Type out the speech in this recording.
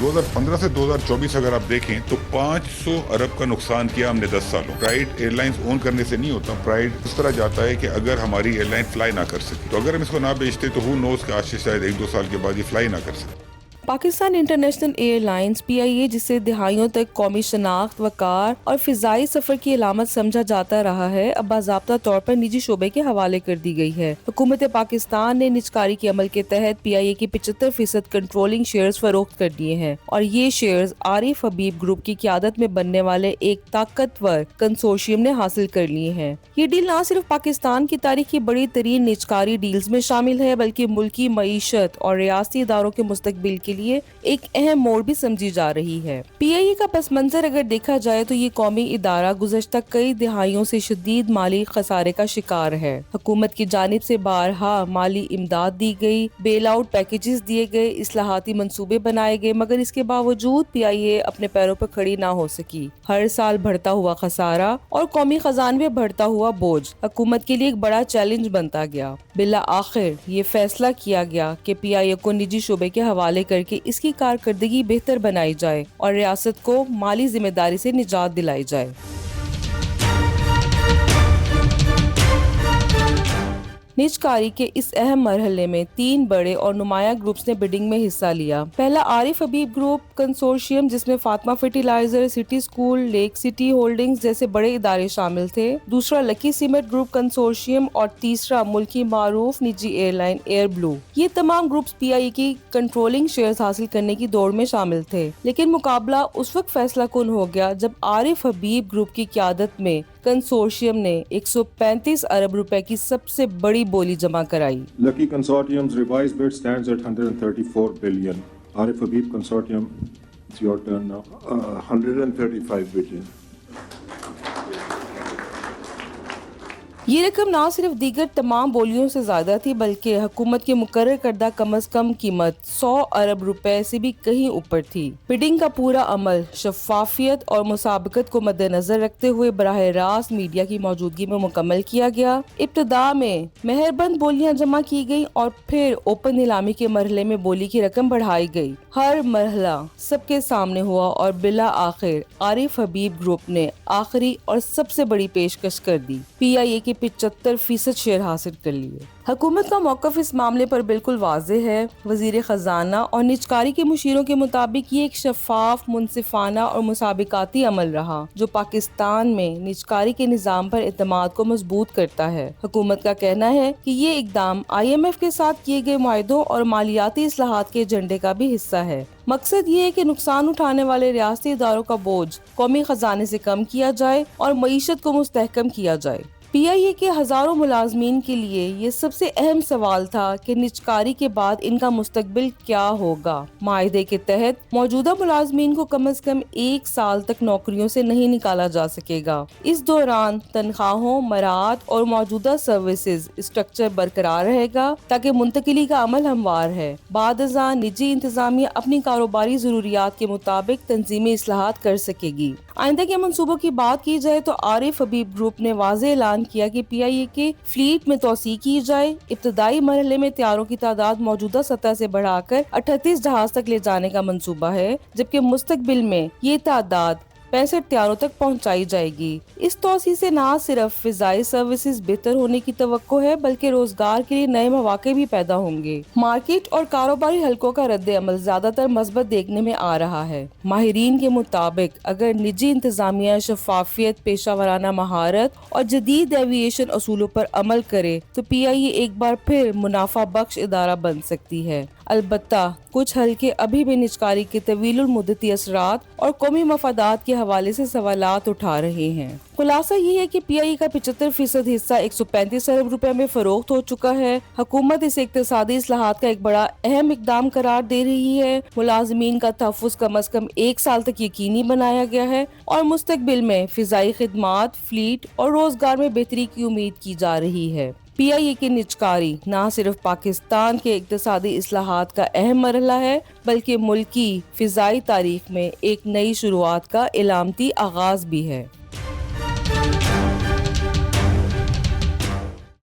2015 سے 2024 اگر آپ دیکھیں تو 500 ارب کا نقصان کیا ہم نے 10 سالوں. پرائیڈ ایئر لائنز اون کرنے سے نہیں ہوتا. پرائیڈ اس طرح جاتا ہے کہ اگر ہماری ایئر لائن فلائی نہ کر سکی تو اگر ہم اس کو نہ بیچتے تو ہو نوز کہ آج سے شاید 1-2 سال کے بعد یہ فلائی نہ کر سکے. Pakistan international air lines PIA جسے دہائیوں تک قومی شناخت، وقار اور فضائی سفر کی علامت سمجھا جاتا رہا ہے، اب باضابطہ طور پر نجی شعبے کے حوالے کر دی گئی ہے. حکومت پاکستان نے نجکاری کے عمل کے تحت PIA کی 75% کنٹرولنگ شیئرز فروخت کر دیے ہیں اور یہ شیئرز عارف حبیب گروپ کی قیادت میں بننے والے ایک طاقتور کنسورشیم نے حاصل کر لیے ہیں. یہ ڈیل نہ صرف پاکستان کی تاریخ کی بڑی ترین نجکاری ڈیلز میں شامل ہے بلکہ ملکی معیشت اور ریاستی اداروں کے مستقبل کے لیے ایک اہم موڑ بھی سمجھی جا رہی ہے. PIA کا پس منظر اگر دیکھا جائے تو یہ قومی ادارہ گزشتہ کئی دہائیوں سے شدید مالی خسارے کا شکار ہے. حکومت کی جانب سے بارہا مالی امداد دی گئی، بیل آؤٹ پیکیجز دیے گئے، اصلاحاتی منصوبے بنائے گئے، مگر اس کے باوجود PIA اپنے پیروں پر کھڑی نہ ہو سکی. ہر سال بڑھتا ہوا خسارہ اور قومی خزانے میں بڑھتا ہوا بوجھ حکومت کے لیے ایک بڑا چیلنج بنتا گیا. بالآخر یہ فیصلہ کیا گیا کہ PIA کو نجی شعبے کے حوالے کر کے اس کی کارکردگی بہتر بنائی جائے اور ریاست کو مالی ذمہ داری سے نجات دلائی جائے. نجکاری کے اس اہم مرحلے میں 3 بڑے اور نمایاں گروپس نے بڈنگ میں حصہ لیا. پہلا عارف حبیب گروپ کنسورشیم جس میں Fatima fertilizer, city school, lake city holdings جیسے بڑے ادارے شامل تھے. دوسرا لکی سیمنٹ گروپ کنسورشیم اور تیسرا ملکی معروف نجی ایئر لائن ایئر بلو. یہ تمام گروپس PIA کی کنٹرولنگ شیئرز حاصل کرنے کی دوڑ میں شامل تھے، لیکن مقابلہ اس وقت فیصلہ کن ہو گیا جب عارف حبیب گروپ کی قیادت میں کنسورشیم نے 135 ارب روپے کی سب سے بڑی بولی جمع کرائی. Lucky Consortium's revised bid stands at 134 billion. Arif Habib Consortium, it's your turn now. 135 billion. یہ رقم نہ صرف دیگر تمام بولیوں سے زیادہ تھی بلکہ حکومت کی مقرر کردہ کم از کم قیمت 100 ارب روپے سے بھی کہیں اوپر تھی. بڈنگ کا پورا عمل شفافیت اور مسابقت کو مد نظر رکھتے ہوئے براہ راست میڈیا کی موجودگی میں مکمل کیا گیا. ابتدا میں مہربند بولیاں جمع کی گئیں اور پھر اوپن نیلامی کے مرحلے میں بولی کی رقم بڑھائی گئی. ہر مرحلہ سب کے سامنے ہوا اور بالآخر عارف حبیب گروپ نے آخری اور سب سے بڑی پیشکش کر دی. PIA کی 75% شیئر حاصل کر لیے. حکومت کا موقف اس معاملے پر بالکل واضح ہے. وزیر خزانہ اور نجکاری کے مشیروں کے مطابق یہ ایک شفاف، منصفانہ اور مسابقاتی عمل رہا جو پاکستان میں نجکاری کے نظام پر اعتماد کو مضبوط کرتا ہے. حکومت کا کہنا ہے کہ یہ اقدام IMF کے ساتھ کیے گئے معاہدوں اور مالیاتی اصلاحات کے ایجنڈے کا بھی حصہ ہے. مقصد یہ ہے کہ نقصان اٹھانے والے ریاستی اداروں کا بوجھ قومی خزانے سے کم کیا جائے اور معیشت کو مستحکم کیا جائے. PIA کے ہزاروں ملازمین کے لیے یہ سب سے اہم سوال تھا کہ نجکاری کے بعد ان کا مستقبل کیا ہوگا. معاہدے کے تحت موجودہ ملازمین کو کم از کم 1 سال تک نوکریوں سے نہیں نکالا جا سکے گا. اس دوران تنخواہوں، مراعات اور موجودہ سروسز اسٹرکچر برقرار رہے گا تاکہ منتقلی کا عمل ہموار ہے. بعد ازاں نجی انتظامیہ اپنی کاروباری ضروریات کے مطابق تنظیمی اصلاحات کر سکے گی. آئندہ کے منصوبوں کی بات کی جائے تو عارف حبیب گروپ نے واضح اعلان کیا کہ PIA کے فلیٹ میں توسیع کی جائے. ابتدائی مرحلے میں طیاروں کی تعداد موجودہ سطح سے بڑھا کر 38 جہاز تک لے جانے کا منصوبہ ہے، جبکہ مستقبل میں یہ تعداد 65 طیاروں تک پہنچائی جائے گی. اس توسیع سے نہ صرف فضائی سروسز بہتر ہونے کی توقع ہے بلکہ روزگار کے لیے نئے مواقع بھی پیدا ہوں گے. مارکیٹ اور کاروباری حلقوں کا رد عمل زیادہ تر مثبت دیکھنے میں آ رہا ہے. ماہرین کے مطابق اگر نجی انتظامیہ شفافیت، پیشہ ورانہ مہارت اور جدید ایوییشن اصولوں پر عمل کرے تو PIA ایک بار پھر منافع بخش ادارہ بن سکتی ہے. البتہ کچھ حلقے ابھی بھی نجکاری کے طویل المدتی اثرات اور قومی مفادات کے حوالے سے سوالات اٹھا رہے ہیں. خلاصہ یہ ہے کہ PIA کا 75% حصہ 135 ارب روپے میں فروخت ہو چکا ہے. حکومت اسے اقتصادی اصلاحات کا ایک بڑا اہم اقدام قرار دے رہی ہے. ملازمین کا تحفظ کم از کم 1 سال تک یقینی بنایا گیا ہے اور مستقبل میں فضائی خدمات، فلیٹ اور روزگار میں بہتری کی امید کی جا رہی ہے. PIA کی نجکاری نہ صرف پاکستان کے اقتصادی اصلاحات کا اہم مرحلہ ہے بلکہ ملکی فضائی تاریخ میں ایک نئی شروعات کا علامتی آغاز بھی ہے.